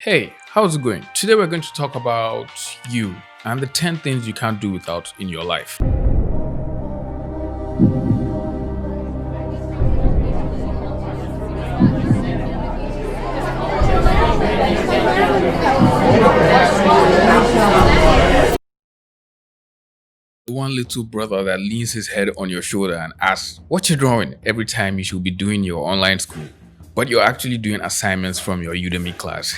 Hey, how's it going? Today we're going to talk about you and the 10 things you can't do without in your life. The one little brother that leans his head on your shoulder and asks, "What you drawing?" every time you should be doing your online school, but you're actually doing assignments from your Udemy class.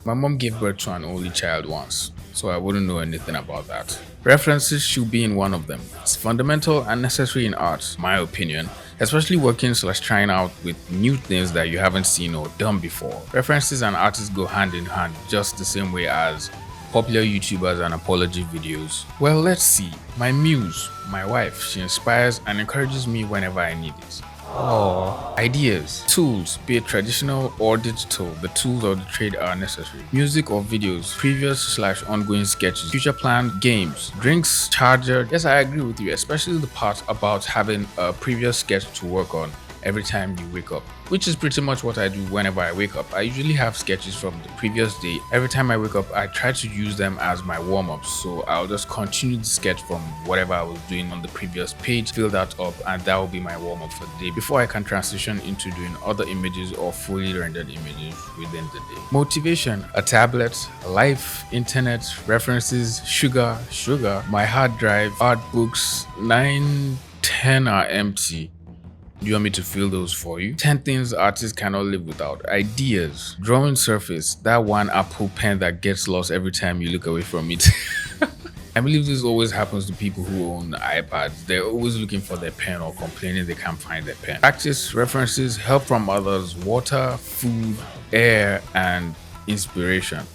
My mom gave birth to an only child once, so I wouldn't know anything about that. References should be in one of them. It's fundamental and necessary in art, my opinion, especially working/ trying out with new things that you haven't seen or done before. References and artists go hand in hand, just the same way as popular YouTubers and apology videos. Well, let's see. My muse, my wife, she inspires and encourages me whenever I need it. Oh. Ideas, tools, be it traditional or digital, the tools of the trade are necessary. Music or videos, previous/ ongoing sketches, future planned games, drinks, charger. Yes, I agree with you, especially the part about having a previous sketch to work on every time you wake up, which is pretty much what I do whenever I wake up. I usually have sketches from the previous day. Every time I wake up, I try to use them as my warm-up. So I'll just continue the sketch from whatever I was doing on the previous page, fill that up, and that will be my warm-up for the day before I can transition into doing other images or fully rendered images within the day. Motivation, a tablet, life, internet, references, sugar, my hard drive, art books, 9, 10 are empty. Do you want me to fill those for you? 10 things artists cannot live without. Ideas. Drawing surface. That one Apple pen that gets lost every time you look away from it. I believe this always happens to people who own iPads. They're always looking for their pen or complaining they can't find their pen. Practice, references, help from others, water, food, air, and inspiration.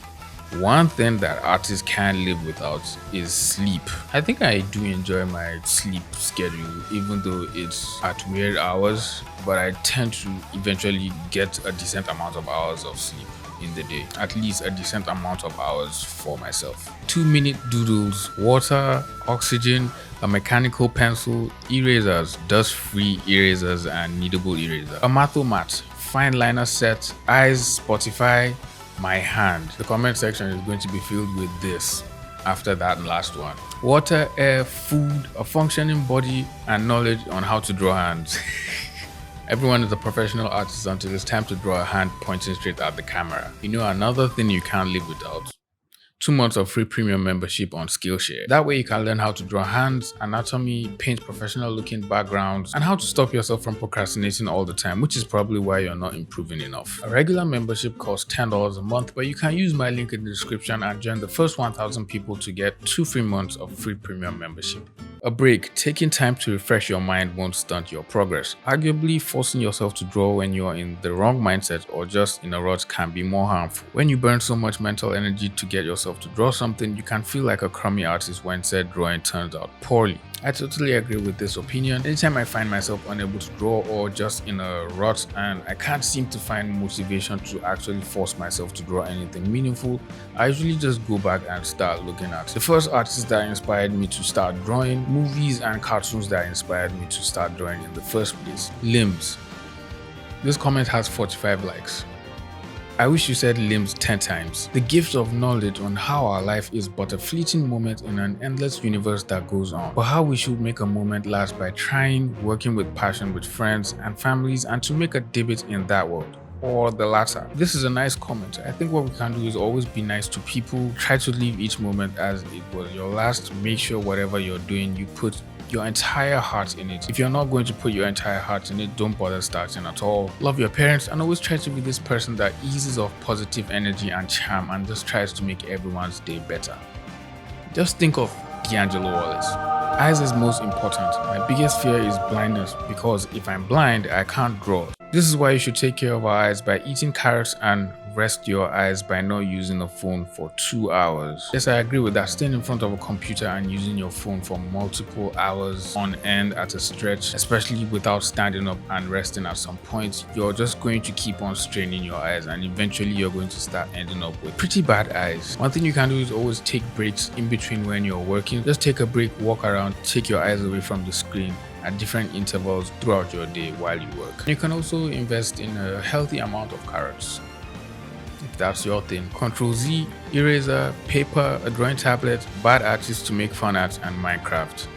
One thing that artists can't live without is sleep. I think I do enjoy my sleep schedule, even though it's at weird hours, but I tend to eventually get a decent amount of hours of sleep in the day, at least a decent amount of hours for myself. 2-minute doodles, water, oxygen, a mechanical pencil, erasers, dust-free erasers, and kneadable eraser, a mathomat, fine liner set, eyes, Spotify, my hand. The comment section is going to be filled with this after that last one. Water, air, food, a functioning body, and knowledge on how to draw hands. Everyone is a professional artist until it's time to draw a hand pointing straight at the camera. You know, another thing you can't live without: 2 months of free premium membership on Skillshare. That way you can learn how to draw hands, anatomy, paint professional looking backgrounds, and how to stop yourself from procrastinating all the time, which is probably why you're not improving enough. A regular membership costs $10 a month, but you can use my link in the description and join the first 1,000 people to get 2 free months of free premium membership. A break. Taking time to refresh your mind won't stunt your progress. Arguably, forcing yourself to draw when you're in the wrong mindset or just in a rut can be more harmful. When you burn so much mental energy to get yourself to draw something, you can feel like a crummy artist when said drawing turns out poorly. I totally agree with this opinion. Anytime I find myself unable to draw or just in a rut and I can't seem to find motivation to actually force myself to draw anything meaningful, I usually just go back and start looking at the first artists that inspired me to start drawing, movies and cartoons that inspired me to start drawing in the first place. Limbs. This comment has 45 likes. I wish you said limbs 10 times. The gift of knowledge on how our life is but a fleeting moment in an endless universe that goes on. But how we should make a moment last by trying, working with passion with friends and families, and to make a debut in that world. Or the latter. This is a nice comment. I think what we can do is always be nice to people. Try to live each moment as it was your last. Make sure whatever you're doing, you put your entire heart in it. If you're not going to put your entire heart in it, don't bother starting at all. Love your parents and always try to be this person that eases off positive energy and charm and just tries to make everyone's day better. Just think of D'Angelo Wallace. Eyes is most important. My biggest fear is blindness, because if I'm blind, I can't draw. This is why you should take care of our eyes by eating carrots and rest your eyes by not using a phone for 2 hours. Yes, I agree with that. Staying in front of a computer and using your phone for multiple hours on end at a stretch, especially without standing up and resting at some point, you're just going to keep on straining your eyes and eventually you're going to start ending up with pretty bad eyes. One thing you can do is always take breaks in between when you're working. Just take a break, walk around, take your eyes away from the screen at different intervals throughout your day while you work. You can also invest in a healthy amount of carrots. That's your thing. Control Z, eraser, paper, a drawing tablet, bad artists to make fun art, and Minecraft.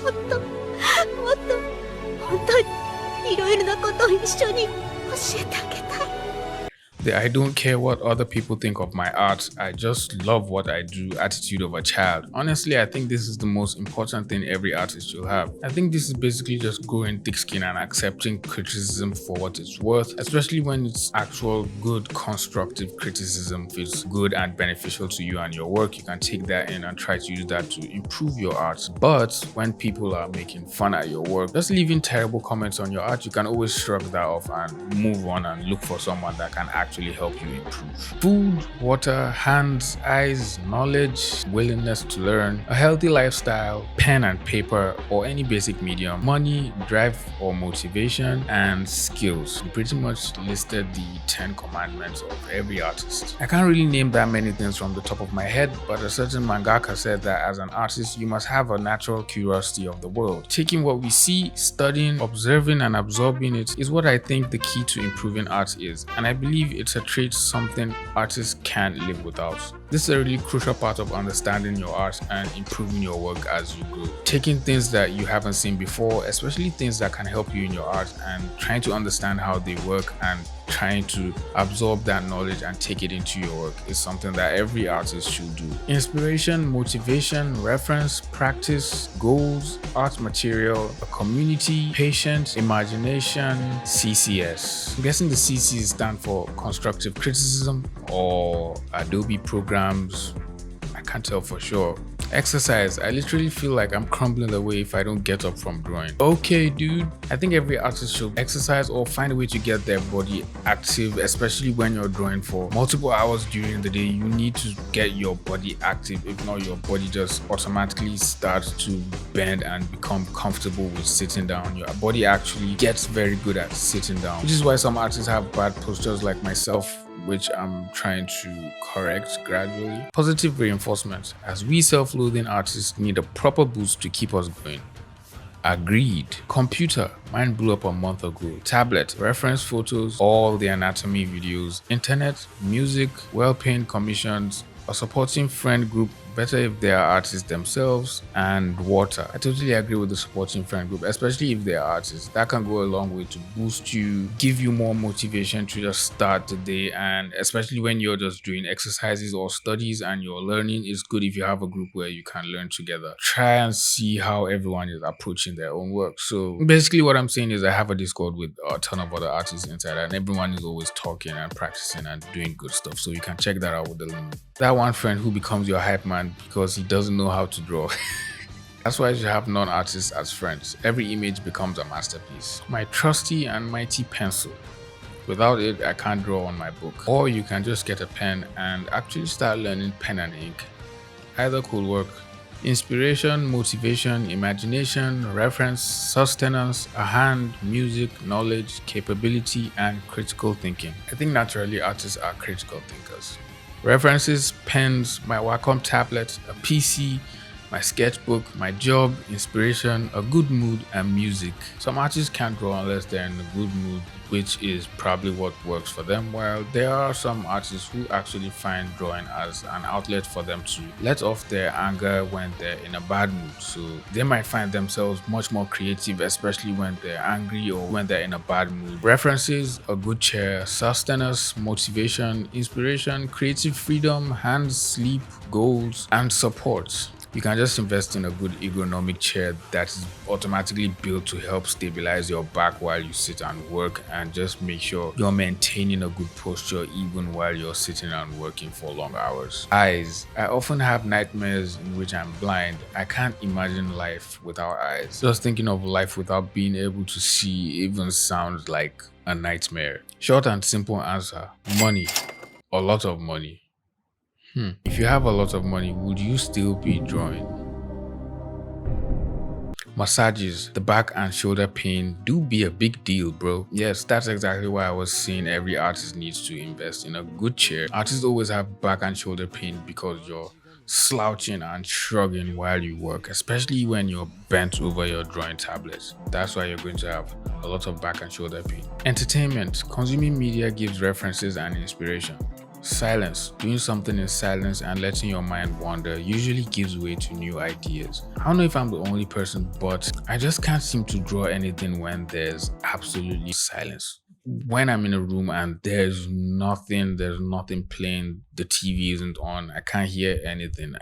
もっともっといろいろなことを一緒に教えてあげたい。The I don't care what other people think of my art, I just love what I do attitude of a child. Honestly, I think this is the most important thing every artist should have. I think this is basically just growing thick skin and accepting criticism for what it's worth, especially when it's actual good constructive criticism feels good and beneficial to you and your work. You can take that in and try to use that to improve your art. But when people are making fun at your work, just leaving terrible comments on your art, you can always shrug that off and move on and look for someone that can actually help you improve. Food, water, hands, eyes, knowledge, willingness to learn, a healthy lifestyle, pen and paper, or any basic medium, money, drive or motivation, and skills. You pretty much listed the 10 commandments of every artist. I can't really name that many things from the top of my head, but a certain mangaka said that as an artist, you must have a natural curiosity of the world. Taking what we see, studying, observing, and absorbing it is what I think the key to improving art is, and I believe it's a trait something artists can't live without. This is a really crucial part of understanding your art and improving your work as you grow. Taking things that you haven't seen before, especially things that can help you in your art, and trying to understand how they work and trying to absorb that knowledge and take it into your work is something that every artist should do. Inspiration, motivation, reference, practice, goals, art material, a community, patience, imagination, CCS. I'm guessing the CC stand for constructive criticism or Adobe programs. I can't tell for sure. Exercise. I literally feel like I'm crumbling away if I don't get up from drawing. Okay, dude. I think every artist should exercise or find a way to get their body active, especially when you're drawing for multiple hours during the day. You need to get your body active. If not, your body just automatically starts to bend and become comfortable with sitting down. Your body actually gets very good at sitting down, which is why some artists have bad postures like myself, which I'm trying to correct gradually. Positive reinforcement. As we self-loathing artists need a proper boost to keep us going. Agreed. Computer. Mine blew up a month ago. Tablet. Reference photos, all the anatomy videos. Internet, music, well-paying commissions, a supporting friend group, better if they are artists themselves, and water. I totally agree with the supporting friend group, especially if they are artists. That can go a long way to boost you, give you more motivation to just start the day, and especially when you're just doing exercises or studies and you're learning, it's good if you have a group where you can learn together. Try and see how everyone is approaching their own work. So basically what I'm saying is I have a Discord with a ton of other artists inside, and everyone is always talking and practicing and doing good stuff. So you can check that out with the link. That one friend who becomes your hype man because he doesn't know how to draw. That's why you should have non-artists as friends. Every image becomes a masterpiece. My trusty and mighty pencil. Without it, I can't draw on my book. Or you can just get a pen and actually start learning pen and ink. Either could work. Inspiration, motivation, imagination, reference, sustenance, a hand, music, knowledge, capability, and critical thinking. I think naturally artists are critical thinkers. References, pens, my Wacom tablet, a PC, my sketchbook, my job, inspiration, a good mood, and music. Some artists can't draw unless they're in a good mood, which is probably what works for them, while there are some artists who actually find drawing as an outlet for them to let off their anger when they're in a bad mood. So they might find themselves much more creative, especially when they're angry or when they're in a bad mood. References, a good chair, sustenance, motivation, inspiration, creative freedom, hands, sleep, goals, and support. You can just invest in a good ergonomic chair that is automatically built to help stabilize your back while you sit and work, and just make sure you're maintaining a good posture even while you're sitting and working for long hours. Eyes. I often have nightmares in which I'm blind. I can't imagine life without eyes. Just thinking of life without being able to see even sounds like a nightmare. Short and simple answer: money. A lot of money. If you have a lot of money, would you still be drawing? Massages, the back and shoulder pain do be a big deal, bro. Yes, that's exactly why I was saying every artist needs to invest in a good chair. Artists always have back and shoulder pain because your slouching and shrugging while you work, especially when you're bent over your drawing tablet. That's why you're going to have a lot of back and shoulder pain. Entertainment. Consuming media gives references and inspiration. Silence. Doing something in silence and letting your mind wander usually gives way to new ideas. I don't know if I'm the only person, but I just can't seem to draw anything when there's absolutely silence. When I'm in a room and there's nothing playing, the TV isn't on, I can't hear anything,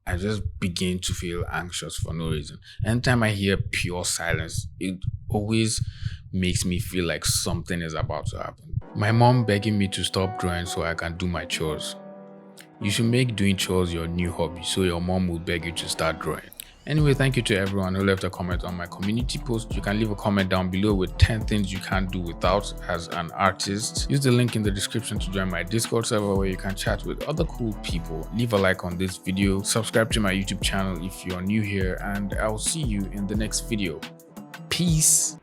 I just begin to feel anxious for no reason. Anytime I hear pure silence, it always makes me feel like something is about to happen. My mom begging me to stop drawing so I can do my chores. You should make doing chores your new hobby so your mom will beg you to start drawing. Anyway, thank you to everyone who left a comment on my community post. You can leave a comment down below with 10 things you can't do without as an artist. Use the link in the description to join my Discord server where you can chat with other cool people. Leave a like on this video, subscribe to my YouTube channel if you're new here, and I'll see you in the next video. Peace.